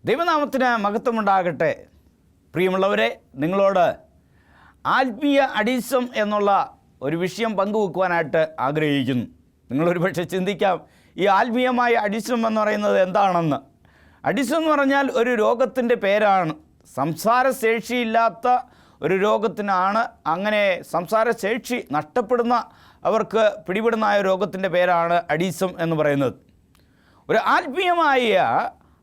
ദൈവനാമത്തിന് മഹത്വമുണ്ടാകട്ടെ. പ്രിയമുള്ളവരെ, നിങ്ങളോട് ആത്മീയ അഡിസം എന്നുള്ള ഒരു വിഷയം പങ്കുവെക്കുവാനായിട്ട് ആഗ്രഹിക്കുന്നു. നിങ്ങളൊരു പക്ഷേ ചിന്തിക്കാം, ഈ ആത്മീയമായ അഡിസം എന്ന് പറയുന്നത് എന്താണെന്ന്. അഡിസം എന്ന് പറഞ്ഞാൽ ഒരു രോഗത്തിൻ്റെ പേരാണ്. സംസാരശേഷിയില്ലാത്ത ഒരു രോഗത്തിനാണ്, അങ്ങനെ സംസാരശേഷി നഷ്ടപ്പെടുന്ന അവർക്ക് പിടിപെടുന്ന രോഗത്തിൻ്റെ പേരാണ് അഡിസം എന്ന് പറയുന്നത്. ഒരു ആത്മീയമായ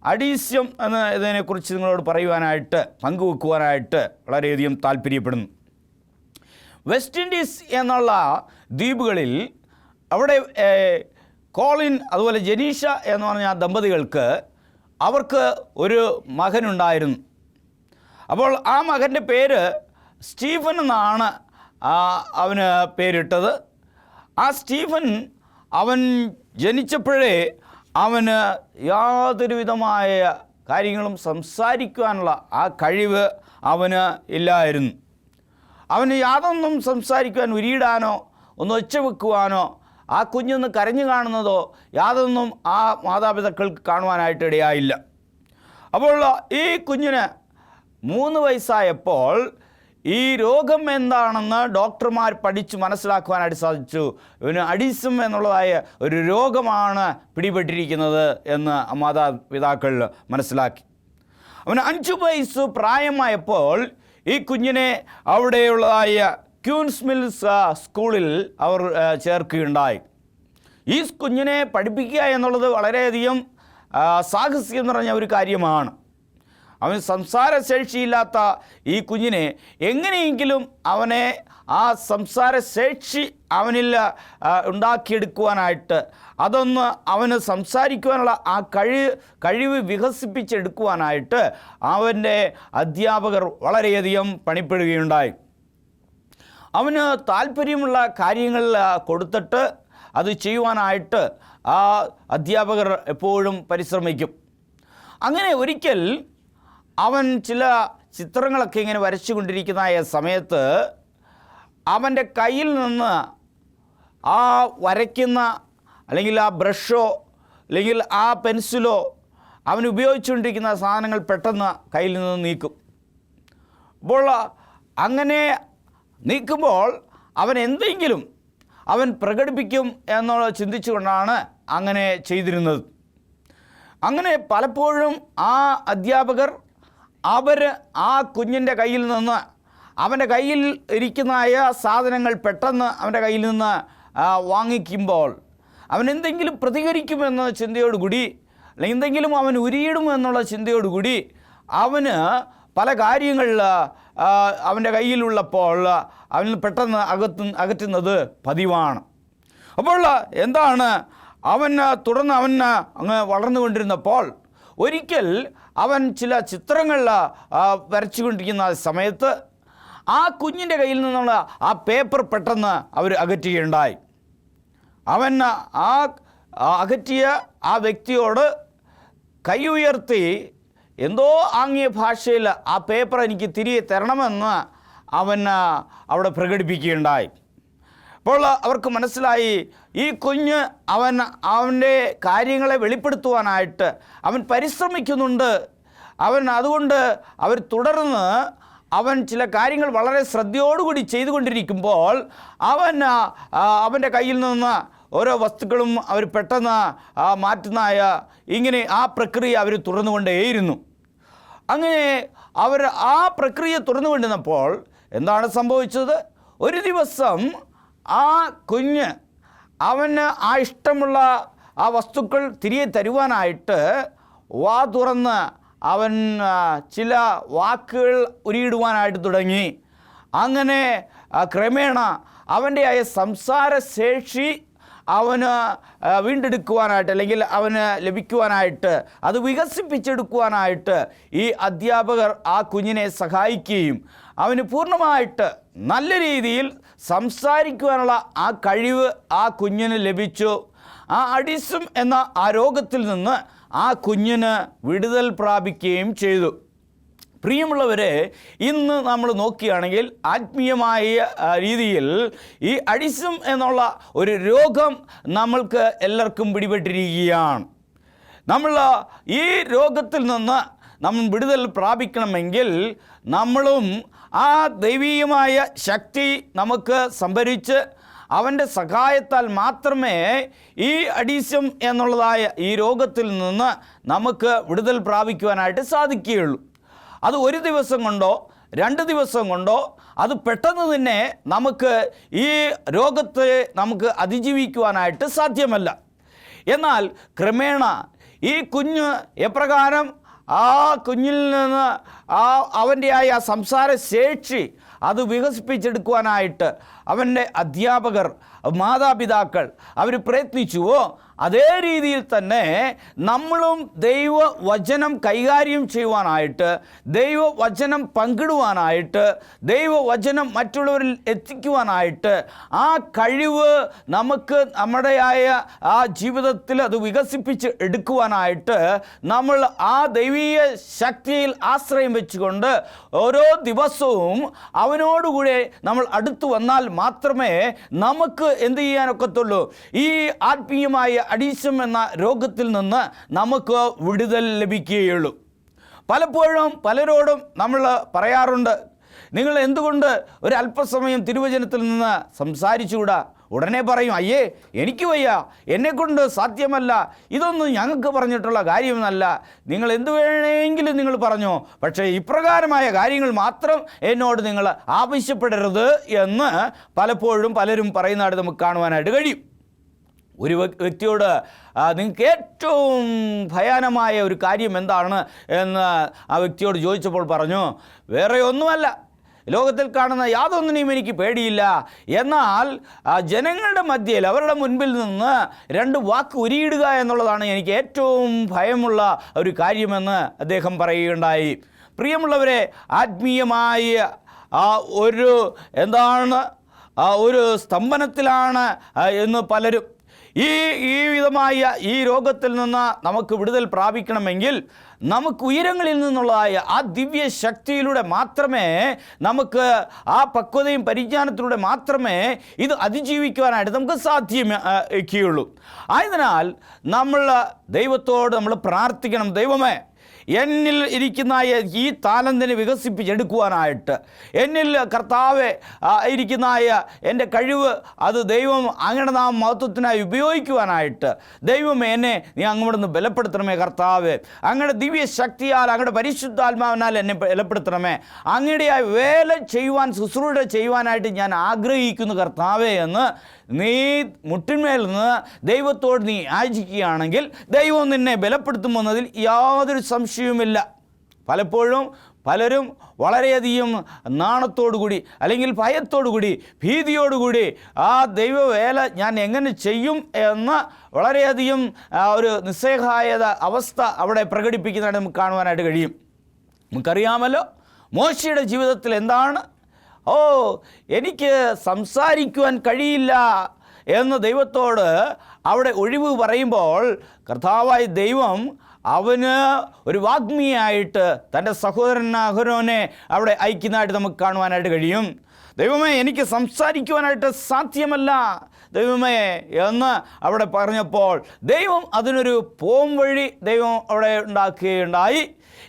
അഡീസ്യം എന്ന ഇതിനെക്കുറിച്ച് നിങ്ങളോട് പറയുവാനായിട്ട്, പങ്കുവെക്കുവാനായിട്ട് വളരെയധികം താല്പര്യപ്പെടുന്നു. വെസ്റ്റ് ഇൻഡീസ് എന്നുള്ള ദ്വീപുകളിൽ അവിടെ കോളിൻ അതുപോലെ ജനീഷ എന്ന് പറഞ്ഞ ദമ്പതികൾക്ക് അവർക്ക് ഒരു മകനുണ്ടായിരുന്നു. അപ്പോൾ ആ മകൻ്റെ പേര് സ്റ്റീഫൻ എന്നാണ് അവന് പേരിട്ടത്. ആ സ്റ്റീഫൻ അവൻ ജനിച്ചപ്പോഴേ അവന് യാതൊരു വിധമായ കാര്യങ്ങളും സംസാരിക്കുവാനുള്ള ആ കഴിവ് അവന് ഇല്ലായിരുന്നു. അവന് യാതൊന്നും സംസാരിക്കുവാൻ, ഉരിയിടാനോ ഒന്ന് ഒച്ച വെക്കുവാനോ ആ കുഞ്ഞൊന്ന് കരഞ്ഞു കാണുന്നതോ യാതൊന്നും ആ മാതാപിതാക്കൾക്ക് കാണുവാനായിട്ട് ഇടയായില്ല. അപ്പോൾ ഈ കുഞ്ഞിന് 3 വയസ്സായപ്പോൾ ഈ രോഗം എന്താണെന്ന് ഡോക്ടർമാർ പഠിച്ച് മനസ്സിലാക്കുവാനായിട്ട് സാധിച്ചു. ഇവന് അഡിസം എന്നുള്ളതായ ഒരു രോഗമാണ് പിടിപെട്ടിരിക്കുന്നത് എന്ന് മാതാപിതാക്കൾ മനസ്സിലാക്കി. അവന് 5 വയസ്സ് പ്രായമായപ്പോൾ ഈ കുഞ്ഞിനെ അവിടെയുള്ളതായ ക്യൂൻസ് മിൽസ് സ്കൂളിൽ അവർ ചേർക്കുകയുണ്ടായി. ഈ കുഞ്ഞിനെ പഠിപ്പിക്കുക എന്നുള്ളത് വളരെയധികം സാഹസികം നിറഞ്ഞ ഒരു കാര്യമാണ്. അവൻ സംസാരശേഷിയില്ലാത്ത ഈ കുഞ്ഞിനെ എങ്ങനെയെങ്കിലും അവനെ ആ സംസാരശേഷി അവനിൽ ഉണ്ടാക്കിയെടുക്കുവാനായിട്ട്, അതൊന്ന് അവന് സംസാരിക്കുവാനുള്ള ആ കഴിവ് വികസിപ്പിച്ചെടുക്കുവാനായിട്ട് അവൻ്റെ അധ്യാപകർ വളരെയധികം പണിപ്പെടുകയുണ്ടായി. അവന് താല്പര്യമുള്ള കാര്യങ്ങൾ കൊടുത്തിട്ട് അത് ചെയ്യുവാനായിട്ട് ആ അധ്യാപകർ എപ്പോഴും പരിശ്രമിക്കും. അങ്ങനെ ഒരിക്കൽ അവൻ ചില ചിത്രങ്ങളൊക്കെ ഇങ്ങനെ വരച്ചു കൊണ്ടിരിക്കുന്ന സമയത്ത് അവൻ്റെ കയ്യിൽ നിന്ന് ആ വരയ്ക്കുന്ന അല്ലെങ്കിൽ ആ ബ്രഷോ അല്ലെങ്കിൽ ആ പെൻസിലോ അവൻ ഉപയോഗിച്ചുകൊണ്ടിരിക്കുന്ന സാധനങ്ങൾ പെട്ടെന്ന് കയ്യിൽ നിന്ന് നീക്കും. അപ്പോൾ അങ്ങനെ നീക്കുമ്പോൾ അവൻ എന്തെങ്കിലും അവൻ പ്രകടിപ്പിക്കും എന്നുള്ളത് ചിന്തിച്ചുകൊണ്ടാണ് അങ്ങനെ ചെയ്തിരുന്നത്. അങ്ങനെ പലപ്പോഴും ആ അധ്യാപകർ അവർ ആ കുഞ്ഞിൻ്റെ കയ്യിൽ നിന്ന് അവൻ്റെ കയ്യിൽ ഇരിക്കുന്ന സാധനങ്ങൾ പെട്ടെന്ന് അവൻ്റെ കയ്യിൽ നിന്ന് വാങ്ങിക്കുമ്പോൾ അവൻ എന്തെങ്കിലും പ്രതികരിക്കുമെന്ന ചിന്തയോടുകൂടി, അല്ലെങ്കിൽ എന്തെങ്കിലും അവൻ ഉരിയിടുമെന്നുള്ള ചിന്തയോടുകൂടി അവന് പല കാര്യങ്ങളിൽ അവൻ്റെ കയ്യിലുള്ളപ്പോൾ അവൻ പെട്ടെന്ന് അകറ്റുന്നത് പതിവാണ്. അപ്പോൾ എന്താണ്, തുടർന്ന് അവൻ അങ്ങ് വളർന്നുകൊണ്ടിരുന്നപ്പോൾ ഒരിക്കൽ അവൻ ചില ചിത്രങ്ങൾ വരച്ചുകൊണ്ടിരിക്കുന്ന സമയത്ത് ആ കുഞ്ഞിൻ്റെ കയ്യിൽ നിന്നുള്ള ആ പേപ്പർ പെട്ടെന്ന് അവർ അകറ്റുകയുണ്ടായി. അവൻ ആ അകറ്റിയ ആ വ്യക്തിയോട് കൈ ഉയർത്തി എന്തോ ആംഗ്യ ഭാഷയിൽ ആ പേപ്പർ എനിക്ക് തിരികെ തരണമെന്ന് അവൻ അവിടെ പ്രകടിപ്പിക്കുകയുണ്ടായി. അപ്പോൾ അവർക്ക് മനസ്സിലായി, ഈ കുഞ്ഞ് അവൻ്റെ കാര്യങ്ങളെ വെളിപ്പെടുത്തുവാനായിട്ട് അവൻ പരിശ്രമിക്കുന്നുണ്ട്. അതുകൊണ്ട് അവർ തുടർന്ന് അവൻ ചില കാര്യങ്ങൾ വളരെ ശ്രദ്ധയോടുകൂടി ചെയ്തുകൊണ്ടിരിക്കുമ്പോൾ അവൻ്റെ കയ്യിൽ നിന്ന് ഓരോ വസ്തുക്കളും അവർ പെട്ടെന്ന് മാറ്റുന്ന ഇങ്ങനെ ആ പ്രക്രിയ അവർ തുറന്നുകൊണ്ടേയിരുന്നു. അങ്ങനെ അവർ ആ പ്രക്രിയ തുറന്നുകൊണ്ടിരുന്നപ്പോൾ എന്താണ് സംഭവിച്ചത്? ഒരു ദിവസം ആ കുഞ്ഞ് അവന് ആ ഇഷ്ടമുള്ള ആ വസ്തുക്കൾ തിരികെ തരുവാനായിട്ട് വാ തുറന്ന് അവൻ ചില വാക്കുകൾ ഉരിയിടുവാനായിട്ട് തുടങ്ങി. അങ്ങനെ ക്രമേണ അവൻ്റെ സംസാരശേഷി അവന് വീണ്ടെടുക്കുവാനായിട്ട്, അല്ലെങ്കിൽ അവന് ലഭിക്കുവാനായിട്ട്, അത് വികസിപ്പിച്ചെടുക്കുവാനായിട്ട് ഈ അധ്യാപകർ ആ കുഞ്ഞിനെ സഹായിക്കുകയും അവന് പൂർണ്ണമായിട്ട് നല്ല രീതിയിൽ സംസാരിക്കുവാനുള്ള ആ കഴിവ് ആ കുഞ്ഞിന് ലഭിച്ചു. ആ അഡിസം എന്ന ആ രോഗത്തിൽ നിന്ന് ആ കുഞ്ഞിന് വിടുതൽ പ്രാപിക്കുകയും ചെയ്തു. പ്രിയമുള്ളവരെ, ഇന്ന് നമ്മൾ നോക്കുകയാണെങ്കിൽ ആത്മീയമായ രീതിയിൽ ഈ അഡിസം എന്നുള്ള ഒരു രോഗം നമ്മൾക്ക് എല്ലാവർക്കും പിടിപെട്ടിരിക്കുകയാണ്. നമ്മൾ ഈ രോഗത്തിൽ നിന്ന് നമ്മൾ വിടുതൽ പ്രാപിക്കണമെങ്കിൽ നമ്മളും ആ ദൈവീയമായ ശക്തി നമുക്ക് സംഭരിച്ച് അവൻ്റെ സഹായത്താൽ മാത്രമേ ഈ അഡീസം എന്നുള്ളതായ ഈ രോഗത്തിൽ നിന്ന് നമുക്ക് വിടുതൽ പ്രാപിക്കുവാനായിട്ട് സാധിക്കുകയുള്ളൂ. അത് ഒരു ദിവസം കൊണ്ടോ 2 ദിവസം കൊണ്ടോ അത് പെട്ടെന്ന് തന്നെ നമുക്ക് ഈ രോഗത്തെ നമുക്ക് അതിജീവിക്കുവാനായിട്ട് സാധ്യമല്ല. എന്നാൽ ക്രമേണ ഈ കുഞ്ഞ് എപ്രകാരം ആ കുഞ്ഞിൽ നിന്ന് അവൻ്റെ ആ സംസാര ശേഷി അത് വികസിപ്പിച്ചെടുക്കുവാനായിട്ട് അവൻ്റെ അധ്യാപകർ, മാതാപിതാക്കൾ അവർ പ്രയത്നിച്ചുവോ, അതേ രീതിയിൽ തന്നെ നമ്മളും ദൈവവചനം കൈകാര്യം ചെയ്യുവാനായിട്ട്, ദൈവവചനം പങ്കിടുവാനായിട്ട്, ദൈവവചനം മറ്റുള്ളവരിൽ എത്തിക്കുവാനായിട്ട് ആ കഴിവ് നമുക്ക് നമ്മുടെയായ ആ ജീവിതത്തിൽ അത് വികസിപ്പിച്ച് എടുക്കുവാനായിട്ട് നമ്മൾ ആ ദൈവീയ ശക്തിയിൽ ആശ്രയം വെച്ചുകൊണ്ട് ഓരോ ദിവസവും അവനോടുകൂടെ നമ്മൾ അടുത്തു വന്നാൽ മാത്രമേ നമുക്ക് എന്ത് ചെയ്യാനൊക്കത്തുള്ളൂ, ഈ ആത്മീയമായ അഡീസം എന്ന രോഗത്തിൽ നിന്ന് നമുക്ക് വിടുതൽ ലഭിക്കുകയുള്ളൂ. പലപ്പോഴും പലരോടും നമ്മൾ പറയാറുണ്ട്, നിങ്ങൾ എന്തുകൊണ്ട് ഒരു അല്പസമയം തിരുവചനത്തിൽ നിന്ന് സംസാരിച്ചുകൂടാ? ഉടനെ പറയും, അയ്യേ എനിക്ക് വയ്യ, എന്നെക്കൊണ്ട് സാധ്യമല്ല, ഇതൊന്നും ഞങ്ങൾക്ക് പറഞ്ഞിട്ടുള്ള കാര്യമൊന്നല്ല, നിങ്ങൾ എന്തു വേണമെങ്കിലും നിങ്ങൾ പറഞ്ഞോ, പക്ഷേ ഇപ്രകാരമായ കാര്യങ്ങൾ മാത്രം എന്നോട് നിങ്ങൾ ആവശ്യപ്പെടരുത് എന്ന് പലപ്പോഴും പലരും പറയുന്നതായിട്ട് നമുക്ക് കാണുവാനായിട്ട് കഴിയും. ഒരു വ്യക്തിയോട് നിങ്ങൾക്ക് ഏറ്റവും ഭയാനമായ ഒരു കാര്യം എന്താണ് എന്ന് ആ വ്യക്തിയോട് ചോദിച്ചപ്പോൾ പറഞ്ഞു, വേറെ ഒന്നുമല്ല, ലോകത്തിൽ കാണുന്ന യാതൊന്നിനെയും എനിക്ക് പേടിയില്ല, എന്നാൽ ജനങ്ങളുടെ മധ്യയിൽ അവരുടെ മുൻപിൽ നിന്ന് 2 വാക്ക് ഉരിയിടുക എന്നുള്ളതാണ് എനിക്ക് ഏറ്റവും ഭയമുള്ള ഒരു കാര്യമെന്ന് അദ്ദേഹം പറയുകയുണ്ടായി. പ്രിയമുള്ളവരെ, ആത്മീയമായ ഒരു ഒരു സ്തംഭനത്തിലാണ് എന്ന് പലരും. ഈ വിധമായ ഈ രോഗത്തിൽ നിന്ന് നമുക്ക് വിടുതൽ പ്രാപിക്കണമെങ്കിൽ നമുക്ക് ഉയരങ്ങളിൽ നിന്നുള്ളതായ ആ ദിവ്യ ശക്തിയിലൂടെ മാത്രമേ, നമുക്ക് ആ പക്വതയും പരിജ്ഞാനത്തിലൂടെ മാത്രമേ ഇത് അതിജീവിക്കുവാനായിട്ട് നമുക്ക് സാധ്യമാക്കുകയുള്ളൂ. ആയതിനാൽ നമ്മൾ ദൈവത്തോട് നമ്മൾ പ്രാർത്ഥിക്കണം, ദൈവമേ എന്നിൽ ഇരിക്കുന്ന ഈ താലന്തിനെ വികസിപ്പിച്ചെടുക്കുവാനായിട്ട്, എന്നിൽ കർത്താവെ ഇരിക്കുന്ന എൻ്റെ കഴിവ് അത് ദൈവം അങ്ങയുടെ നാം മഹത്വത്തിനായി ഉപയോഗിക്കുവാനായിട്ട് ദൈവമേ എന്നെ നീ അങ്ങോട്ട് ബലപ്പെടുത്തണമേ കർത്താവെ, അങ്ങയുടെ ദിവ്യ ശക്തിയാൽ അങ്ങയുടെ പരിശുദ്ധാത്മാവിനാൽ എന്നെ ബലപ്പെടുത്തണമേ, അങ്ങയുടെ വേല ചെയ്യുവാൻ ശുശ്രൂഷ ചെയ്യുവാനായിട്ട് ഞാൻ ആഗ്രഹിക്കുന്നു കർത്താവെ എന്ന് നീ മുട്ടിന്മേൽ നിന്ന് ദൈവത്തോട് നീ യാചിക്കുകയാണെങ്കിൽ ദൈവം നിന്നെ ബലപ്പെടുത്തുമെന്നതിൽ യാതൊരു സംശയവുമില്ല. പലപ്പോഴും പലരും വളരെയധികം നാണത്തോടുകൂടി അല്ലെങ്കിൽ ഭയത്തോടുകൂടി ഭീതിയോടുകൂടി ആ ദൈവവേല ഞാൻ എങ്ങനെ ചെയ്യും എന്ന് വളരെയധികം ഒരു നിസ്സഹായത അവസ്ഥ അവിടെ പ്രകടിപ്പിക്കുന്നതായിട്ട് നമുക്ക് കാണുവാനായിട്ട് കഴിയും. നമുക്കറിയാമല്ലോ മോശയുടെ ജീവിതത്തിൽ എന്താണ്, എനിക്ക് സംസാരിക്കുവാൻ കഴിയില്ല എന്ന് ദൈവത്തോട് അവിടെ ഒഴിവ് പറയുമ്പോൾ കർത്താവായ ദൈവം അവന് ഒരു വാഗ്മിയായിട്ട് തൻ്റെ സഹോദരൻ അഹരോനെ അവിടെ അയക്കുന്നതായിട്ട് നമുക്ക് കാണുവാനായിട്ട് കഴിയും. ദൈവമേ എനിക്ക് സംസാരിക്കുവാനായിട്ട് സാധ്യമല്ല ദൈവമേ എന്ന് അവിടെ പറഞ്ഞപ്പോൾ ദൈവം അതിനൊരു പോംവഴി ദൈവം അവിടെ ഉണ്ടാക്കുകയുണ്ടായി.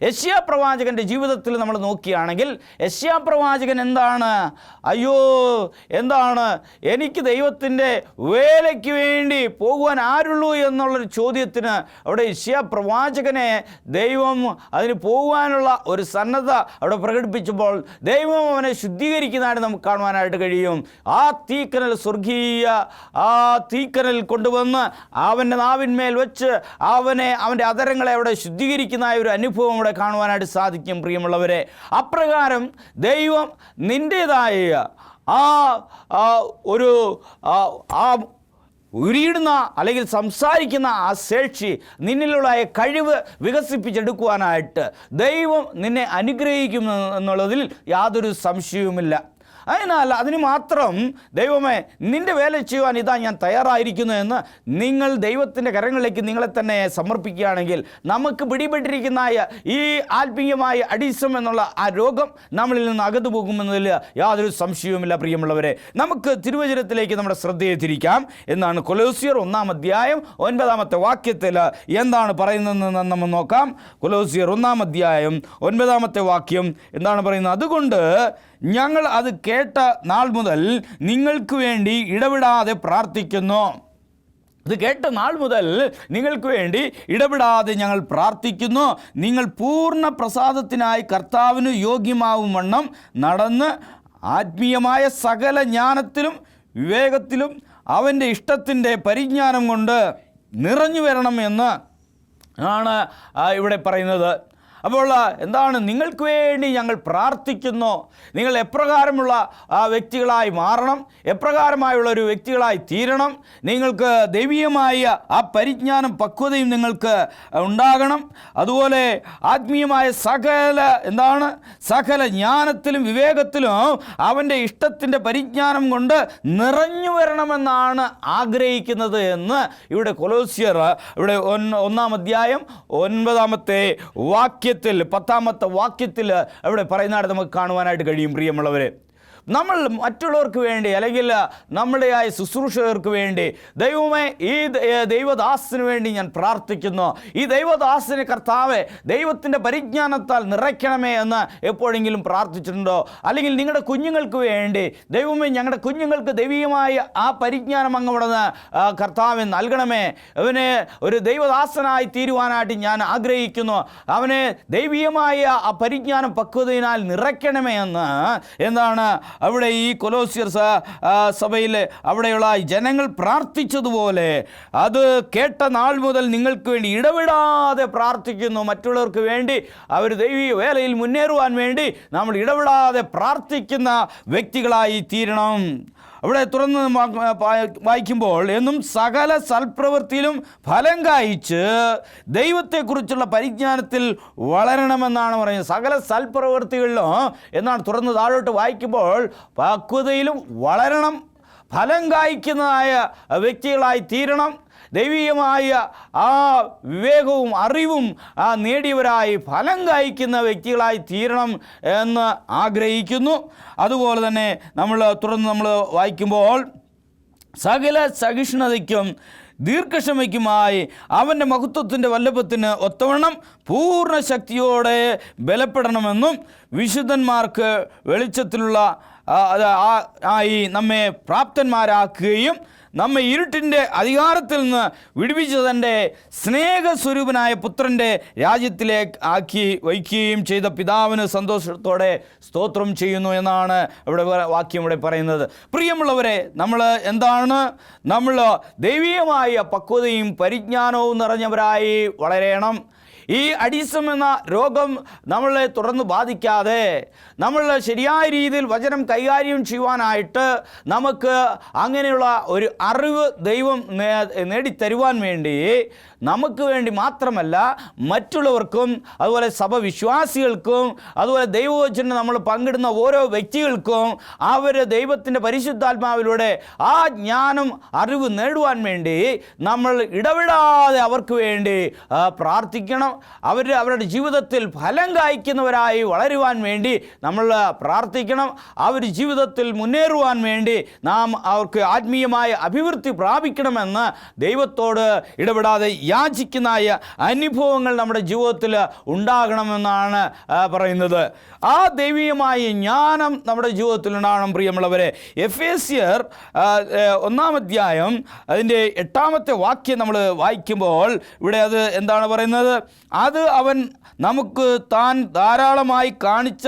യെശയ്യാ പ്രവാചകൻ്റെ ജീവിതത്തിൽ നമ്മൾ നോക്കുകയാണെങ്കിൽ യെശയ്യാ പ്രവാചകൻ എന്താണ്, എന്താണ് എനിക്ക് ദൈവത്തിൻ്റെ വേലയ്ക്ക് വേണ്ടി പോകുവാൻ ആരുള്ളൂ എന്നുള്ളൊരു ചോദ്യത്തിന് അവിടെ യെശയ്യാ പ്രവാചകനെ ദൈവം അതിന് പോകുവാനുള്ള ഒരു സന്നദ്ധ അവിടെ പ്രകടിപ്പിച്ചപ്പോൾ ദൈവം അവനെ ശുദ്ധീകരിക്കുന്നതായിട്ട് നമുക്ക് കാണുവാനായിട്ട് കഴിയും. ആ തീക്കനൽ സ്വർഗീയ ആ തീക്കനൽ കൊണ്ടുവന്ന് അവൻ്റെ നാവിന്മേൽ വെച്ച് അവൻ്റെ അതരങ്ങളെ അവിടെ ശുദ്ധീകരിക്കുന്ന ഒരു അനുഭവം അവിടെ കാണുവാനായിട്ട് സാധിക്കും. പ്രിയമുള്ളവരെ, അപ്രകാരം ദൈവം നിൻ്റേതായ ഉരിയിടുന്ന അല്ലെങ്കിൽ സംസാരിക്കുന്ന ആ ശേഷി, നിന്നിലുള്ള കഴിവ് വികസിപ്പിച്ചെടുക്കുവാനായിട്ട് ദൈവം നിന്നെ അനുഗ്രഹിക്കും എന്നുള്ളതിൽ യാതൊരു സംശയവുമില്ല. അതിനാൽ അതിന് മാത്രം ദൈവമേ നിൻ്റെ വേല ചെയ്യുവാൻ ഇതാ ഞാൻ തയ്യാറായിരിക്കുന്നു എന്ന് നിങ്ങൾ ദൈവത്തിൻ്റെ കരങ്ങളിലേക്ക് നിങ്ങളെ തന്നെ സമർപ്പിക്കുകയാണെങ്കിൽ നമുക്ക് പിടിപെട്ടിരിക്കുന്ന ഈ ആത്മീയമായ അഡിസം എന്നുള്ള ആ രോഗം നമ്മളിൽ നിന്ന് അകന്നു പോകുമെന്നതിൽ യാതൊരു സംശയവുമില്ല. പ്രിയമുള്ളവരെ, നമുക്ക് തിരുവചനത്തിലേക്ക് നമ്മുടെ ശ്രദ്ധയെ തിരിക്കാം. എന്നാണ് കൊലോസ്യർ 1-ാം അധ്യായം 9-ാമത്തെ വാക്യത്തിൽ എന്താണ് പറയുന്നതെന്ന് നമ്മൾ നോക്കാം. കൊലോസ്യർ 1-ാം അധ്യായം 9-ാമത്തെ വാക്യം എന്താണ് പറയുന്നത്? അതുകൊണ്ട് ഞങ്ങൾ അത് കേട്ട നാൾ മുതൽ നിങ്ങൾക്ക് വേണ്ടി ഇടവിടാതെ പ്രാർത്ഥിക്കുന്നു. ഇത് കേട്ട നാൾ മുതൽ നിങ്ങൾക്ക് വേണ്ടി ഇടപെടാതെ ഞങ്ങൾ പ്രാർത്ഥിക്കുന്നു. നിങ്ങൾ പൂർണ്ണ പ്രസാദത്തിനായി കർത്താവിന് യോഗ്യമാവും വണ്ണം നടന്ന് ആത്മീയമായ സകല ജ്ഞാനത്തിലും വിവേകത്തിലും അവൻ്റെ ഇഷ്ടത്തിൻ്റെ പരിജ്ഞാനം കൊണ്ട് നിറഞ്ഞു വരണം എന്ന് ആണ് ഇവിടെ പറയുന്നത്. അപ്പോൾ എന്താണ്? നിങ്ങൾക്ക് വേണ്ടി ഞങ്ങൾ പ്രാർത്ഥിക്കുന്നു. നിങ്ങൾ എപ്രകാരമുള്ള വ്യക്തികളായി മാറണം, എപ്രകാരമായുള്ള ഒരു വ്യക്തികളായി തീരണം. നിങ്ങൾക്ക് ദൈവീയമായ ആ പരിജ്ഞാനം, പക്വതയും നിങ്ങൾക്ക് ഉണ്ടാകണം. അതുപോലെ ആത്മീയമായ സകല ജ്ഞാനത്തിലും വിവേകത്തിലും അവൻ്റെ ഇഷ്ടത്തിൻ്റെ പരിജ്ഞാനം കൊണ്ട് നിറഞ്ഞു വരണമെന്നാണ് ആഗ്രഹിക്കുന്നത് എന്ന് ഇവിടെ കൊലോസ്യർ ഇവിടെ 1-ാം അധ്യായം 9-ാമത്തെ വാക്യത്തിൽ 10-ാമത്തെ വാക്യത്തിൽ അവിടെ പറയുന്നതായിട്ട് നമുക്ക് കാണുവാനായിട്ട് കഴിയും. പ്രിയമുള്ളവരെ, നമ്മൾ മറ്റുള്ളവർക്ക് വേണ്ടി അല്ലെങ്കിൽ നമ്മുടെ ശുശ്രൂഷകർക്ക് വേണ്ടി ദൈവമേ ഈ ദൈവദാസന് വേണ്ടി ഞാൻ പ്രാർത്ഥിക്കുന്നു. ഈ ദൈവദാസന് കർത്താവെ ദൈവത്തിൻ്റെ പരിജ്ഞാനത്താൽ നിറയ്ക്കണമേ എന്ന് എപ്പോഴെങ്കിലും പ്രാർത്ഥിച്ചിട്ടുണ്ടോ? അല്ലെങ്കിൽ നിങ്ങളുടെ കുഞ്ഞുങ്ങൾക്ക് വേണ്ടി ദൈവമേ ഞങ്ങളുടെ കുഞ്ഞുങ്ങൾക്ക് ദൈവീയമായ ആ പരിജ്ഞാനം അങ്ങവിടുന്ന് കർത്താവെ നൽകണമേ, അവനെ ഒരു ദൈവദാസനായി തീരുവാനായിട്ട് ഞാൻ ആഗ്രഹിക്കുന്നു, അവനെ ദൈവീയമായ ആ പരിജ്ഞാനം പക്വതയിനാൽ നിറയ്ക്കണമേ എന്ന് എന്താണ് അവിടെ ഈ കൊലോസ്യർ സഭയിൽ അവിടെയുള്ള ജനങ്ങൾ പ്രാർത്ഥിച്ചതുപോലെ അത് കേട്ട നാൾ മുതൽ നിങ്ങൾക്ക് വേണ്ടി ഇടവിടാതെ പ്രാർത്ഥിക്കുന്നു. മറ്റുള്ളവർക്ക് വേണ്ടി അവർ ദൈവീയ വേലയിൽ മുന്നേറുവാൻ വേണ്ടി നമ്മൾ ഇടവിടാതെ പ്രാർത്ഥിക്കുന്ന വ്യക്തികളായി തീരണം. അവിടെ തുറന്ന് വായിക്കുമ്പോൾ എന്നും സകല സൽപ്രവൃത്തിയിലും ഫലം കായ്ച്ച് ദൈവത്തെക്കുറിച്ചുള്ള പരിജ്ഞാനത്തിൽ വളരണമെന്നാണ് പറയുന്നത്. സകല സൽപ്രവൃത്തികളിലും എന്നാണ് തുറന്ന് താഴോട്ട് വായിക്കുമ്പോൾ പക്വതയിലും വളരണം, ഫലം കായ്ക്കുന്നതായ വ്യക്തികളായി തീരണം. ദൈവീയമായ ആ വിവേകവും അറിവും നേടിയവരായി ഫലം കായ്ക്കുന്ന വ്യക്തികളായി തീരണം എന്ന് ആഗ്രഹിക്കുന്നു. അതുപോലെ തന്നെ നമ്മൾ വായിക്കുമ്പോൾ സകല സഹിഷ്ണുതയ്ക്കും ദീർഘക്ഷമയ്ക്കുമായി അവൻ്റെ മഹത്വത്തിൻ്റെ വല്ലഭത്തിന് ഒത്തവണ്ണം പൂർണ്ണ ശക്തിയോടെ ബലപ്പെടണമെന്നും വിശുദ്ധന്മാർക്ക് വെളിച്ചത്തിലുള്ള ആയി നമ്മെ പ്രാപ്തന്മാരാക്കുകയും നമ്മെ ഇരുട്ടിൻ്റെ അധികാരത്തിൽ നിന്ന് വിടുവിച്ച് തൻ്റെ സ്നേഹസ്വരൂപനായ പുത്രൻ്റെ രാജ്യത്തിലേക്ക് ആക്കി വയ്ക്കുകയും ചെയ്ത പിതാവിന് സന്തോഷത്തോടെ സ്തോത്രം ചെയ്യുന്നു എന്നാണ് ഇവിടെ വാക്യം ഇവിടെ പറയുന്നത്. പ്രിയമുള്ളവരെ, നമ്മൾ ദൈവീയമായ പക്വതയും പരിജ്ഞാനവും നിറഞ്ഞവരായി വളരണം. ഈ അഡിസം എന്ന രോഗം നമ്മളെ തുടർന്ന് ബാധിക്കാതെ നമ്മൾ ശരിയായ രീതിയിൽ വചനം കൈകാര്യം ചെയ്യുവാനായിട്ട് നമുക്ക് അങ്ങനെയുള്ള ഒരു അറിവ് ദൈവം നേടിത്തരുവാൻ വേണ്ടി നമുക്ക് വേണ്ടി മാത്രമല്ല മറ്റുള്ളവർക്കും അതുപോലെ സഭവിശ്വാസികൾക്കും അതുപോലെ ദൈവവചനം നമ്മൾ പങ്കിടുന്ന ഓരോ വ്യക്തികൾക്കും അവർ ദൈവത്തിൻ്റെ പരിശുദ്ധാത്മാവിലൂടെ ആ ജ്ഞാനം അറിവ് നേടുവാൻ വേണ്ടി നമ്മൾ ഇടവിടാതെ അവർക്ക് വേണ്ടി പ്രാർത്ഥിക്കണം. അവരുടെ ജീവിതത്തിൽ ഫലം കായ്ക്കുന്നവരായി വളരുവാൻ വേണ്ടി നമ്മൾ പ്രാർത്ഥിക്കണം. അവർ ജീവിതത്തിൽ മുന്നേറുവാൻ വേണ്ടി നാം അവർക്ക് ആത്മീയമായ അഭിവൃദ്ധി പ്രാപിക്കണമെന്ന് ദൈവത്തോട് ഇടപെടാതെ യാചിക്കുന്ന അനുഭവങ്ങൾ നമ്മുടെ ജീവിതത്തിൽ ഉണ്ടാകണമെന്നാണ് പറയുന്നത്. ആ ദൈവീയമായ ജ്ഞാനം നമ്മുടെ ജീവിതത്തിൽ ഉണ്ടാകണം. പ്രിയമുള്ളവരെ, എഫേസ്യർ 1-ാം അധ്യായം അതിൻ്റെ 8-ാമത്തെ വാക്യം നമ്മൾ വായിക്കുമ്പോൾ ഇവിടെ അത് എന്താണ് പറയുന്നത്? അത് അവൻ നമുക്ക് താൻ ധാരാളമായി കാണിച്ച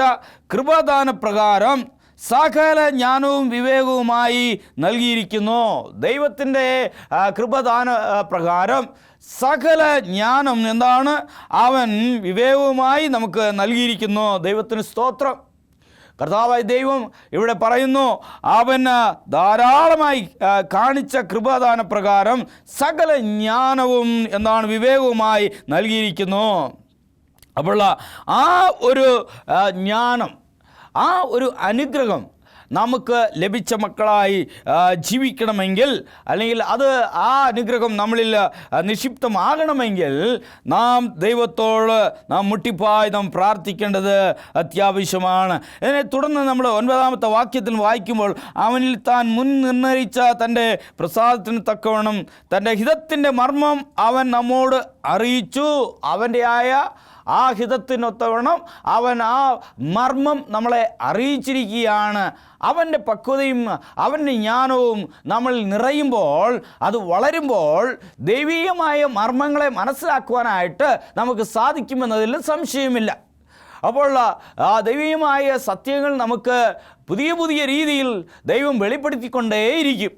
കൃപാദാനപ്രകാരം സകല ജ്ഞാനവും വിവേകവുമായി നൽകിയിരിക്കുന്നു. ദൈവത്തിൻ്റെ കൃപാദാന പ്രകാരം സകല ജ്ഞാനം എന്താണ്? അവൻ വിവേകവുമായി നമുക്ക് നൽകിയിരിക്കുന്നു. ദൈവത്തിന് സ്തോത്രം. കർത്താവായ ദൈവം ഇവിടെ പറയുന്നു, അവൻ ധാരാളമായി കാണിച്ച കൃപാദാന പ്രകാരം സകല ജ്ഞാനവും എന്താണ്? വിവേകവുമായി നൽകിയിരിക്കുന്നു. അപ്പോൾ ആ ഒരു ജ്ഞാനം, ആ ഒരു അനുഗ്രഹം നമുക്ക് ലഭിച്ച മക്കളായി ജീവിക്കണമെങ്കിൽ, അല്ലെങ്കിൽ അത് ആ അനുഗ്രഹം നമ്മളിൽ നിക്ഷിപ്തമാകണമെങ്കിൽ നാം ദൈവത്തോട് നാം മുട്ടിപ്പായി നാം പ്രാർത്ഥിക്കേണ്ടത് അത്യാവശ്യമാണ്. ഇതിനെ തുടർന്ന് നമ്മൾ 9-ാമത്തെ വാക്യത്തിൽ വായിക്കുമ്പോൾ, അവനിൽ താൻ മുൻ നിർണയിച്ച തൻ്റെ പ്രസാദത്തിന് തക്കവണ്ണം തൻ്റെ ഹിതത്തിൻ്റെ മർമ്മം അവൻ നമ്മോട് അറിയിച്ചു. അവൻ്റെ ആ ഹിതത്തിനൊത്തവണ്ണം അവൻ ആ മർമ്മം നമ്മളെ അറിയിച്ചിരിക്കുകയാണ്. അവൻ്റെ പക്വതയും അവൻ്റെ ജ്ഞാനവും നമ്മൾ നിറയുമ്പോൾ, അത് വളരുമ്പോൾ ദൈവീയമായ മർമ്മങ്ങളെ മനസ്സിലാക്കുവാനായിട്ട് നമുക്ക് സാധിക്കുമെന്നതിൽ സംശയമില്ല. അപ്പോൾ ആ ദൈവീയമായ സത്യങ്ങൾ നമുക്ക് പുതിയ പുതിയ രീതിയിൽ ദൈവം വെളിപ്പെടുത്തിക്കൊണ്ടേയിരിക്കും.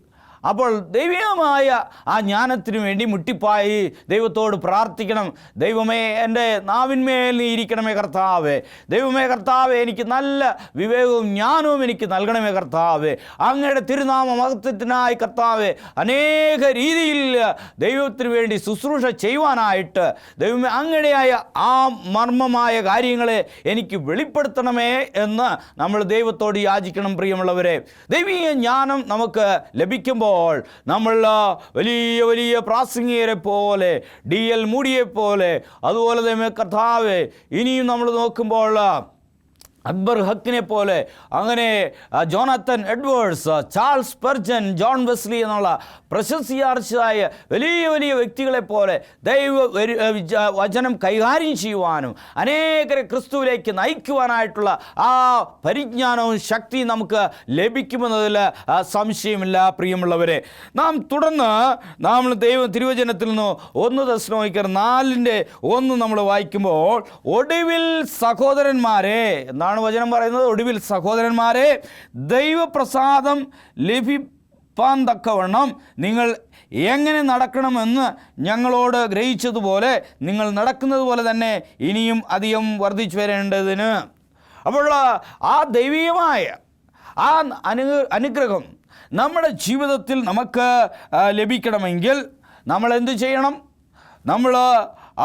അപ്പോൾ ദൈവീയമായ ആ ജ്ഞാനത്തിനു വേണ്ടി മുട്ടിപ്പായി ദൈവത്തോട് പ്രാർത്ഥിക്കണം. ദൈവമേ, എൻ്റെ നാവിന്മേൽ നീ ഇരിക്കണമേ കർത്താവേ. ദൈവമേ കർത്താവേ, എനിക്ക് നല്ല വിവേകവും ജ്ഞാനവും എനിക്ക് നൽകണമേ കർത്താവേ. അങ്ങയുടെ തിരുനാമ മഹത്വത്തിനായി കർത്താവേ, അനേക രീതിയിൽ ദൈവത്തിന് വേണ്ടി ശുശ്രൂഷ ചെയ്യുവാനായിട്ട് ദൈവമേ അങ്ങയുടെയായ ആ മർമ്മമായ കാര്യങ്ങളെ എനിക്ക് വെളിപ്പെടുത്തണമേ എന്ന് നമ്മൾ ദൈവത്തോട് യാചിക്കണം. പ്രിയമുള്ളവരെ, ദൈവീയ ജ്ഞാനം നമുക്ക് ലഭിക്കുമ്പോൾ നമ്മൾ വലിയ വലിയ പ്രാസംഗികരെ പോലെ, D.L. മൂഡിയെ പോലെ, അതുപോലെ തന്നെ കർത്താവേ, ഇനിയും നമ്മൾ നോക്കുമ്പോൾ അക്ബർ ഹക്കിനെ പോലെ, അങ്ങനെ Jonathan Edwards, Charles Spurgeon, John Wesley എന്നുള്ള പ്രശസ്തിയാർജിച്ചതായ വലിയ വലിയ വ്യക്തികളെ പോലെ ദൈവ വചനം കൈകാര്യം ചെയ്യുവാനും അനേകരെ ക്രിസ്തുവിലേക്ക് നയിക്കുവാനായിട്ടുള്ള ആ പരിജ്ഞാനവും ശക്തിയും നമുക്ക് ലഭിക്കുമെന്നതിൽ സംശയമില്ല. പ്രിയമുള്ളവരെ, നാം തുടർന്ന് നമ്മൾ തിരുവചനത്തിൽ നിന്ന് 1 തെസ്സലോനിക്കർ 4:1 നമ്മൾ വായിക്കുമ്പോൾ, ഒടുവിൽ സഹോദരന്മാരെ എന്നാണ് വചനം പറയുന്നത്. ഒടുവിൽ സഹോദരന്മാരെ, ദൈവപ്രസാദം ലഭിപ്പാൻ തക്കവണ്ണം നിങ്ങൾ എങ്ങനെ നടക്കണമെന്ന് ഞങ്ങളോട് ഗ്രഹിച്ചതുപോലെ നിങ്ങൾ നടക്കുന്നത് പോലെ തന്നെ ഇനിയും അധികം വർദ്ധിച്ചു വരേണ്ടതിന്. അപ്പോൾ ആ ദൈവീയമായ ആ അനുഗ്രഹം നമ്മുടെ ജീവിതത്തിൽ നമുക്ക് ലഭിക്കണമെങ്കിൽ നമ്മൾ എന്ത് ചെയ്യണം? നമ്മൾ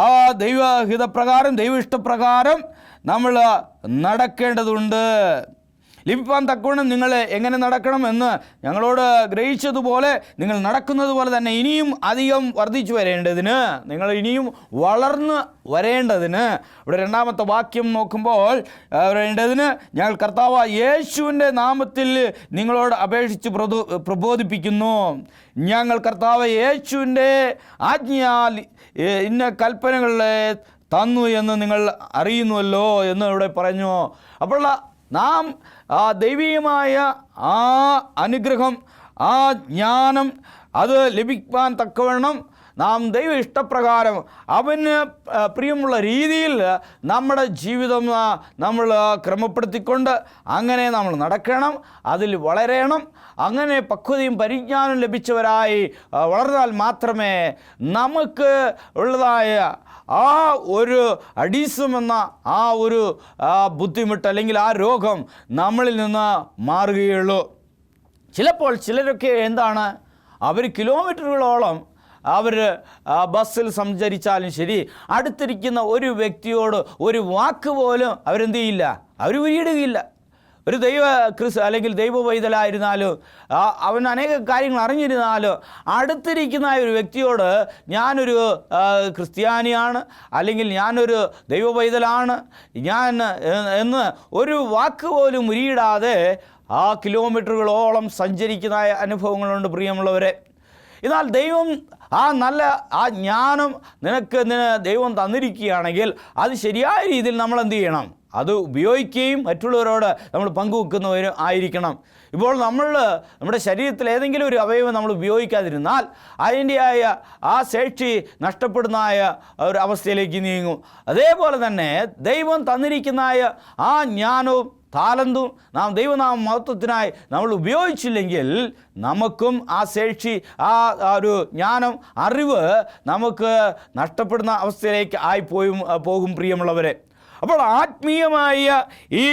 ആ ദൈവഹിതപ്രകാരം, ദൈവ ഇഷ്ടപ്രകാരം നമ്മൾ നടക്കേണ്ടതുണ്ട്. ലഭിപ്പാൻ തക്കവണ്ണം നിങ്ങൾ എങ്ങനെ നടക്കണം എന്ന് ഞങ്ങളോട് ഗ്രഹിച്ചതുപോലെ നിങ്ങൾ നടക്കുന്നത് പോലെ തന്നെ ഇനിയും അധികം വർദ്ധിച്ചു വരേണ്ടതിന്, നിങ്ങൾ ഇനിയും വളർന്ന് വരേണ്ടതിന്. ഇവിടെ 2-ാമത്തെ വാക്യം നോക്കുമ്പോൾ വരേണ്ടതിന് ഞങ്ങൾ കർത്താവ് യേശുവിൻ്റെ നാമത്തിൽ നിങ്ങളോട് അപേക്ഷിച്ച് പ്രബോധിപ്പിക്കുന്നു. ഞങ്ങൾ കർത്താവ് യേശുവിൻ്റെ ആജ്ഞയാൽ ഇന്ന കൽപ്പനകളെ തന്നു എന്ന് നിങ്ങൾ അറിയുന്നുവല്ലോ എന്ന് ഇവിടെ പറഞ്ഞു. അപ്പോൾ നാം ആ ദൈവീയമായ ആ അനുഗ്രഹം, ആ ജ്ഞാനം അത് ലഭിക്കാൻ തക്കവണ്ണം നാം ദൈവ ഇഷ്ടപ്രകാരം അവന് പ്രിയമുള്ള രീതിയിൽ നമ്മുടെ ജീവിതം നമ്മൾ ക്രമപ്പെടുത്തിക്കൊണ്ട് അങ്ങനെ നമ്മൾ നടക്കണം, അതിൽ വളരണം. അങ്ങനെ പക്വതയും പരിജ്ഞാനവും ലഭിച്ചവരായി വളർന്നാൽ മാത്രമേ നമുക്ക് ഉള്ളതായ ആ ഒരു അഡീസം എന്ന ആ ഒരു ബുദ്ധിമുട്ട് അല്ലെങ്കിൽ ആ രോഗം നമ്മളിൽ നിന്ന് മാറുകയുള്ളൂ. ചിലപ്പോൾ ചിലരൊക്കെ എന്താണ്, അവർ കിലോമീറ്ററുകളോളം അവർ ബസ്സിൽ സഞ്ചരിച്ചാലും ശരി, അടുത്തിരിക്കുന്ന ഒരു വ്യക്തിയോട് ഒരു വാക്ക് പോലും അവരെന്ത് ചെയ്യില്ല, അവർ ഉരിയിടുകയില്ല. ഒരു അല്ലെങ്കിൽ ദൈവ പൈതലായിരുന്നാലും അവൻ അനേക കാര്യങ്ങൾ അറിഞ്ഞിരുന്നാലും അടുത്തിരിക്കുന്ന ഒരു വ്യക്തിയോട് ഞാനൊരു ക്രിസ്ത്യാനിയാണ്, അല്ലെങ്കിൽ ഞാനൊരു ദൈവ പൈതലാണ് എന്ന് ഒരു വാക്ക് പോലും ഉരിയിടാതെ ആ കിലോമീറ്ററുകളോളം സഞ്ചരിക്കുന്ന അനുഭവങ്ങളുണ്ട് പ്രിയമുള്ളവരെ. എന്നാൽ ദൈവം ആ ജ്ഞാനം നിനക്ക് ദൈവം തന്നിരിക്കുകയാണെങ്കിൽ അത് ശരിയായ രീതിയിൽ നമ്മൾ എന്ത് ചെയ്യണം? അത് ഉപയോഗിക്കുകയും മറ്റുള്ളവരോട് നമ്മൾ പങ്കുവെക്കുന്നവരും ആയിരിക്കണം. ഇപ്പോൾ നമ്മുടെ ശരീരത്തിൽ ഏതെങ്കിലും ഒരു അവയവം നമ്മൾ ഉപയോഗിക്കാതിരുന്നാൽ അതിൻ്റെയായ ആ ശേഷി നഷ്ടപ്പെടുന്നതായ ഒരു അവസ്ഥയിലേക്ക് നീങ്ങും. അതേപോലെ തന്നെ ദൈവം തന്നിരിക്കുന്നതായ ആ ജ്ഞാനവും താലന്തും നാം ദൈവനാമ മഹത്വത്തിനായി നമ്മൾ ഉപയോഗിച്ചില്ലെങ്കിൽ നമുക്കും ആ ശേഷി, ആ ഒരു ജ്ഞാനം, അറിവ് നമുക്ക് നഷ്ടപ്പെടുന്ന അവസ്ഥയിലേക്ക് പോകും പ്രിയമുള്ളവരെ. അപ്പോൾ ആത്മീയമായ ഈ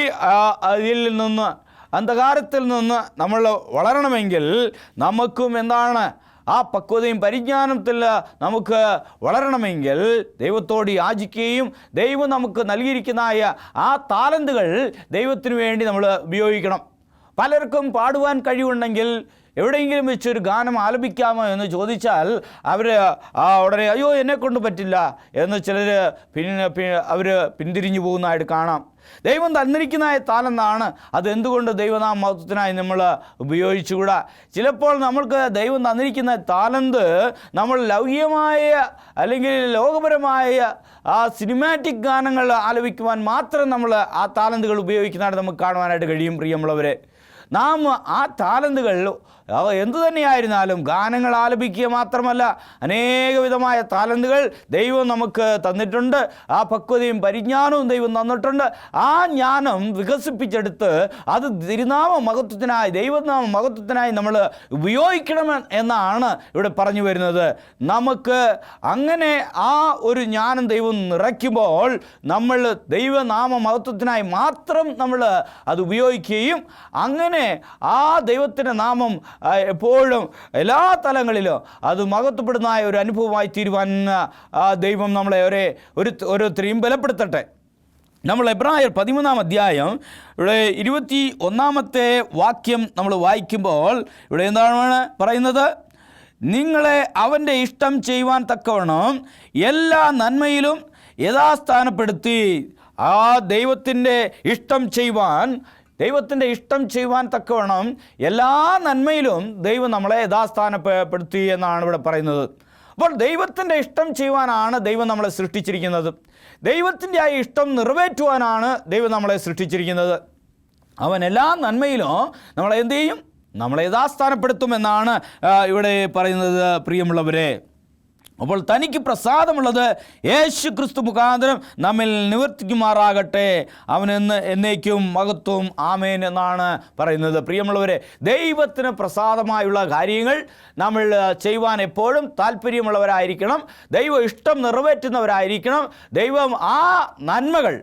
ഇതിൽ നിന്ന്, അന്ധകാരത്തിൽ നിന്ന് നമ്മൾ വളരണമെങ്കിൽ നമുക്കും എന്താണ്, ആ പക്വതയും പരിജ്ഞാനത്തിൽ നമുക്ക് വളരണമെങ്കിൽ ദൈവത്തോട് യാചിക്കുകയും ദൈവം നമുക്ക് നൽകിയിരിക്കുന്നതായ ആ താലന്തുകൾ ദൈവത്തിന് വേണ്ടി നമ്മൾ ഉപയോഗിക്കണം. പലർക്കും പാടുവാൻ കഴിവുണ്ടെങ്കിൽ എവിടെയെങ്കിലും വെച്ചൊരു ഗാനം ആലപിക്കാമോ എന്ന് ചോദിച്ചാൽ അവർ ഉടനെ അയ്യോ എന്നെക്കൊണ്ട് പറ്റില്ല എന്ന് ചിലർ അവർ പിന്തിരിഞ്ഞു പോകുന്നതായിട്ട് കാണാം. ദൈവം തന്നിരിക്കുന്ന താലന്താണ്, അതെന്തുകൊണ്ട് ദൈവനാമ മഹത്വത്തിനായി നമ്മൾ ഉപയോഗിച്ചുകൂടാ? ചിലപ്പോൾ നമ്മൾക്ക് ദൈവം തന്നിരിക്കുന്ന താലന്ത് നമ്മൾ ലൗകികമായ അല്ലെങ്കിൽ ലോകപരമായ ആ സിനിമാറ്റിക് ഗാനങ്ങൾ ആലപിക്കുവാൻ മാത്രം നമ്മൾ ആ താലന്തുകൾ ഉപയോഗിക്കുന്നതായിട്ട് നമുക്ക് കാണുവാനായിട്ട് കഴിയും. പ്രിയമുള്ളവരെ, നാം ആ താലന്തുകൾ എന്തു തന്നെയായിരുന്നാലും ഗാനങ്ങൾ ആലപിക്കുക മാത്രമല്ല, അനേക വിധമായ താലന്തുകൾ ദൈവം നമുക്ക് തന്നിട്ടുണ്ട്. ആ പക്വതയും പരിജ്ഞാനവും ദൈവം തന്നിട്ടുണ്ട്. ആ ജ്ഞാനം വികസിപ്പിച്ചെടുത്ത് അത് തിരുനാമ മഹത്വത്തിനായി, ദൈവനാമ മഹത്വത്തിനായി നമ്മൾ ഉപയോഗിക്കണം എന്നാണ് ഇവിടെ പറഞ്ഞു വരുന്നത്. നമുക്ക് അങ്ങനെ ആ ഒരു ജ്ഞാനം ദൈവം നിറയ്ക്കുമ്പോൾ നമ്മൾ ദൈവനാമ മഹത്വത്തിനായി മാത്രം നമ്മൾ അത് ഉപയോഗിക്കുകയും അങ്ങനെ ആ ദൈവത്തിൻ്റെ നാമം എപ്പോഴും എല്ലാ തലങ്ങളിലും അത് മഹത്വപ്പെടുന്ന ഒരു അനുഭവമായി തീരുവാൻ ദൈവം നമ്മളെ ഓരോരുത്തരെയും ബലപ്പെടുത്തട്ടെ. നമ്മൾ എബ്രായർ 13-ാം അധ്യായം ഇവിടെ 21-ാമത്തെ വാക്യം നമ്മൾ വായിക്കുമ്പോൾ ഇവിടെ എന്താണ് പറയുന്നത്? നിങ്ങളെ അവൻ്റെ ഇഷ്ടം ചെയ്യുവാൻ തക്കവണ്ണം എല്ലാ നന്മയിലും യഥാസ്ഥാനപ്പെടുത്തി. ആ ദൈവത്തിൻ്റെ ഇഷ്ടം ചെയ്യുവാൻ തക്കവണ്ണം എല്ലാ നന്മയിലും ദൈവം നമ്മളെ യഥാസ്ഥാനപ്പെടുത്തി എന്നാണ് ഇവിടെ പറയുന്നത്. അപ്പോൾ ദൈവത്തിൻ്റെ ഇഷ്ടം ചെയ്യുവാനാണ് ദൈവം നമ്മളെ സൃഷ്ടിച്ചിരിക്കുന്നത്. ദൈവത്തിൻ്റെ ആ ഇഷ്ടം നിറവേറ്റുവാനാണ് ദൈവം നമ്മളെ സൃഷ്ടിച്ചിരിക്കുന്നത്. അവൻ എല്ലാ നന്മയിലും നമ്മളെ എന്ത് ചെയ്യും? നമ്മളെ യഥാസ്ഥാനപ്പെടുത്തുമെന്നാണ് ഇവിടെ പറയുന്നത്. പ്രിയമുള്ളവരെ, അപ്പോൾ തനിക്ക് പ്രസാദമുള്ളത് യേശു ക്രിസ്തു മുഖാന്തരം നമ്മിൽ നിവർത്തിക്കുമാറാകട്ടെ. അവനെന്ന് എന്നേക്കും മഹത്വം ആമേൻ എന്നാണ് പറയുന്നത്. പ്രിയമുള്ളവരെ, ദൈവത്തിന് പ്രസാദമായുള്ള കാര്യങ്ങൾ നമ്മൾ ചെയ്യുവാൻ എപ്പോഴും താല്പര്യമുള്ളവരായിരിക്കണം. ദൈവ ഇഷ്ടം നിറവേറ്റുന്നവരായിരിക്കണം. ദൈവം ആ നന്മകൾ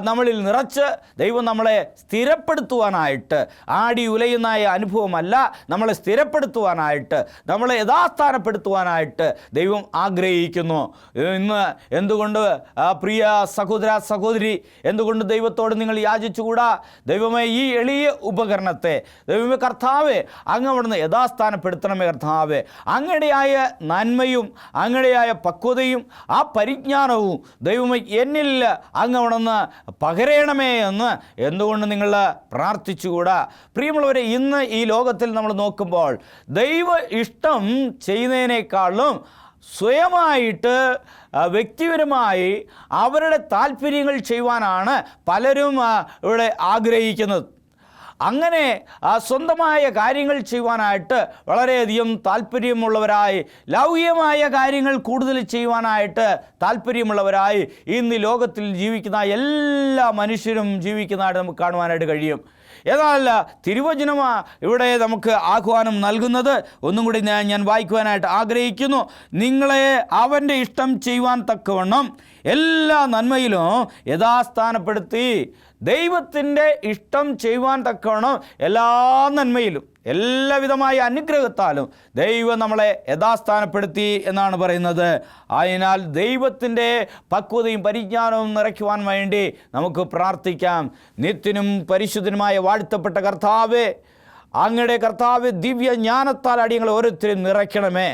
നമ്മളിൽ നിറച്ച് ദൈവം നമ്മളെ സ്ഥിരപ്പെടുത്തുവാനായിട്ട്, ആടി ഉലയുന്ന അനുഭവമല്ല, നമ്മളെ സ്ഥിരപ്പെടുത്തുവാനായിട്ട്, നമ്മളെ യഥാസ്ഥാനപ്പെടുത്തുവാനായിട്ട് ദൈവം ആഗ്രഹിക്കുന്നു. ഇന്ന് എന്തുകൊണ്ട് പ്രിയ സഹോദര സഹോദരി, എന്തുകൊണ്ട് ദൈവത്തോട് നിങ്ങൾ യാചിച്ചുകൂടാ? ദൈവമേ, ഈ എളിയ ഉപകരണത്തെ ദൈവമേ കർത്താവേ അങ്ങ് അവിടുന്ന് യഥാസ്ഥാനപ്പെടുത്തണമേ. കർത്താവേ, അങ്ങടെയായ നന്മയും അങ്ങടെയായ പക്വതയും ആ പരിജ്ഞാനവും ദൈവമേ എന്നിൽ അങ്ങ് അവിടുന്ന് പകരണമേ എന്ന് എന്തുകൊണ്ട് നിങ്ങൾ പ്രാർത്ഥിച്ചുകൂടാ? പ്രിയമുള്ളവരെ, ഇന്ന് ഈ ലോകത്തിൽ നമ്മൾ നോക്കുമ്പോൾ ദൈവ ഇഷ്ടം ചെയ്യുന്നതിനേക്കാളും സ്വയമായിട്ട് വ്യക്തിപരമായി അവരുടെ താല്പര്യങ്ങൾ ചെയ്യുവാനാണ് പലരും ഇവിടെ ആഗ്രഹിക്കുന്നത്. അങ്ങനെ സ്വന്തമായ കാര്യങ്ങൾ ചെയ്യുവാനായിട്ട് വളരെയധികം താല്പര്യമുള്ളവരായി, ലൗകികമായ കാര്യങ്ങൾ കൂടുതൽ ചെയ്യുവാനായിട്ട് താല്പര്യമുള്ളവരായി ഇന്ന് ലോകത്തിൽ ജീവിക്കുന്ന എല്ലാ മനുഷ്യരും ജീവിക്കുന്നതായിട്ട് നമുക്ക് കാണുവാനായിട്ട് കഴിയും. എന്നാൽ തിരുവചനം ഇവിടെ നമുക്ക് ആഹ്വാനം നൽകുന്നത് ഒന്നും കൂടി ഞാൻ വായിക്കുവാനായിട്ട് ആഗ്രഹിക്കുന്നു. നിങ്ങളെ അവൻ്റെ ഇഷ്ടം ചെയ്യുവാൻ തക്കവണ്ണം എല്ലാ നന്മയിലും യഥാസ്ഥാനപ്പെടുത്തി. ദൈവത്തിൻ്റെ ഇഷ്ടം ചെയ്യുവാൻ തക്കവണ്ണം എല്ലാ നന്മയിലും എല്ലാവിധമായ അനുഗ്രഹത്താലും ദൈവം നമ്മളെ യഥാസ്ഥാനപ്പെടുത്തി എന്നാണ് പറയുന്നത്. അതിനാൽ ദൈവത്തിൻ്റെ പക്വതയും പരിജ്ഞാനവും നിറയ്ക്കുവാൻ വേണ്ടി നമുക്ക് പ്രാർത്ഥിക്കാം. നിത്യനും പരിശുദ്ധനുമായ വാഴ്ത്തപ്പെട്ട കർത്താവേ, അങ്ങയുടെ കർത്താവ് ദിവ്യ ജ്ഞാനത്താൽ അടിയങ്ങളെ ഓരോരുത്തരും നിറയ്ക്കണമേ.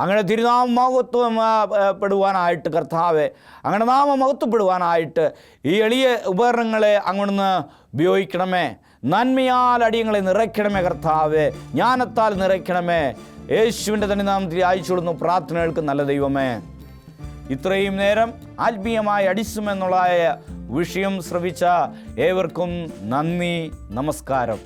അങ്ങനെ തിരുനാമം മഹത്വപ്പെടുവാനായിട്ട് കർത്താവെ, അങ്ങനെ നാമം മഹത്വപ്പെടുവാനായിട്ട് ഈ എളിയ ഉപകരണങ്ങളെ അങ്ങോട്ട് ഉപയോഗിക്കണമേ. നന്മയാൽ അടിയങ്ങളെ നിറയ്ക്കണമേ കർത്താവെ, ജ്ഞാനത്താൽ നിറയ്ക്കണമേ. യേശുവിൻ്റെ തന്നെ നാമത്തിൽ അയച്ചുകൊള്ളുന്നു പ്രാർത്ഥനകൾക്ക് നല്ല ദൈവമേ. ഇത്രയും നേരം ആത്മീയമായ അടിസ്സം എന്നുള്ള വിഷയം ശ്രവിച്ച ഏവർക്കും നന്ദി, നമസ്കാരം.